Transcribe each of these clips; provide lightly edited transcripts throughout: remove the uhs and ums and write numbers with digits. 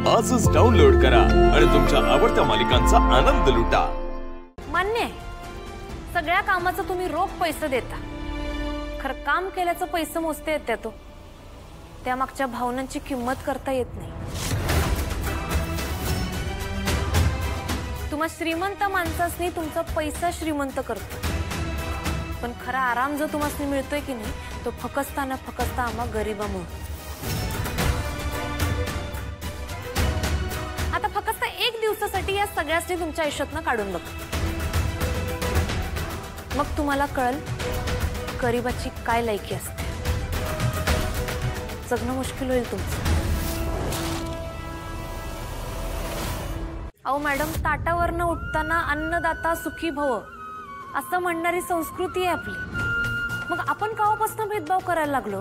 आजच डाउनलोड करा आणि तुमच्या आवडत्या मालिकांचा आनंद लुटा। मान्य आहे, सगळ्या कामाचं तुम्ही रोख पैसे देता, खरं काम केल्याचं पैसे मोजते येते तो, त्यामागच्या भावनांची किंमत करता येत नाही। तुम्हा श्रीमंत माणसासनी तुमचा पैसा श्रीमंत करतो, पण खरा आराम जो तुम्हाला मिळतोय की नाही तो फकस्ता आम्हा गरीबामुळे। आता फक्त एक दिवसासाठी या सगळ्यासनी तुमच्या आयुष्यातनं काढून बघा, मग तुम्हाला कळेल गरीबाची काय लायकी असते। जगणं मुश्किल होईल तुमचं। अहो मॅडम, ताटावरनं उठताना अन्नदाता सुखी भव असं म्हणणारी संस्कृती आहे आपली, मग आपण केव्हापासून भेदभाव करायला लागलो?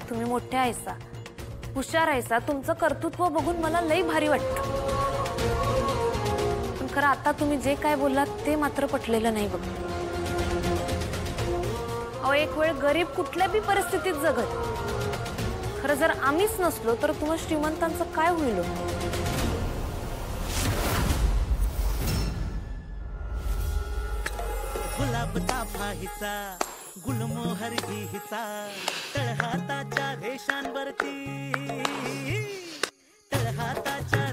तुम्ही मोठे आहेसा, हुशार आहेसा, तुमचं कर्तृत्व बघून मला लई भारी वाटतं, पण खरं आता तुम्ही जे काय बोललात ते मात्र पटलेलं नाही बघ। अहो एक वेळ गरीब कुठल्या बी परिस्थितीत जगत, खरं जर आम्हीच नसलो तर तुम्हा श्रीमंतांचं काय होईल? गुलाबचा फाहीचा गुलमोहर हिचा तळहाताच्या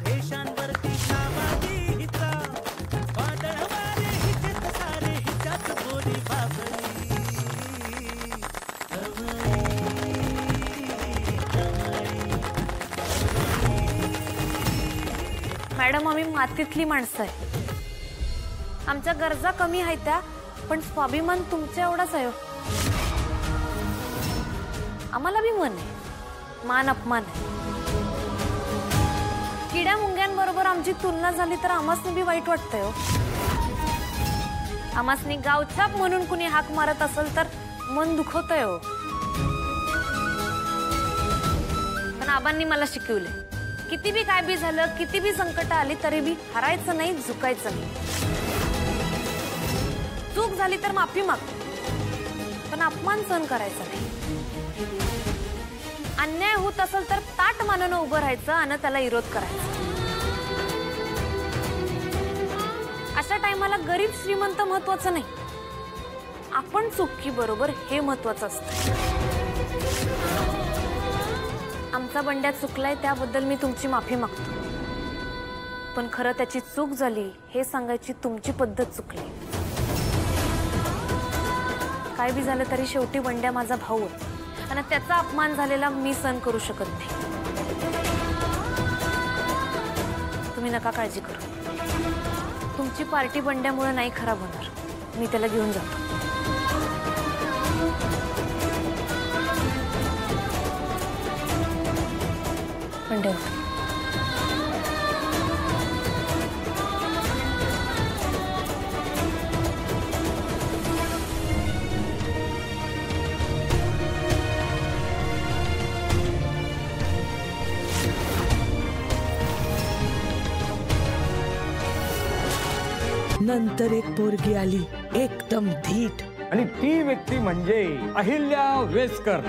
रेषांवरती सामादी हिचा वादळवारे हिचेच सारे हिच्याच बोली बाबरी। मॅडम, आम्ही मातीतली माणसं आहे, आमच्या गरजा कमी आहेत त्या, पण स्वाभिमान तुमच्या एवढाच आहे। आम्हाला भी मन आहे, मान अपमान आहे। किड्या मुंग्यांबरोबर आमची तुलना झाली तर आम्हासनी भी वाईट वाटतंय हो। आम्हासनी गावछाप म्हणून कुणी हाक मारत असेल तर मन दुखवतंय हो। पण आबांनी मला शिकवले, किती बी काय बी झालं, किती बी संकट आली तरी बी हरायचं नाही, झुकायचं नाही। चूक झाली तर माफी माग, पण अपमान सहन करायचा नाही। अन्याय होत असेल तर ताट मानानं उभं राहायचं आणि त्याला विरोध करायचा। अशा टायमाला गरीब श्रीमंत महत्वाचं नाही, आपण चुकी बरोबर हे महत्वाचं असतं। आमचा बंड्या चुकलाय त्याबद्दल मी तुमची माफी मागतो, पण खरं त्याची चूक झाली हे सांगायची तुमची पद्धत चुकली। काय बी झालं तरी शेवटी बंड्या माझा भाऊ आहे आणि त्याचा अपमान झालेला मी सहन करू शकत नाही। तुम्ही नका काळजी करू, तुमची पार्टी बंड्यामुळे नाही खराब होणार, मी त्याला घेऊन जातो। बंड्या नंतर एक पोरगी आली एकदम धीट, आणि ती व्यक्ती म्हणजे अहिल्या वेस्कर।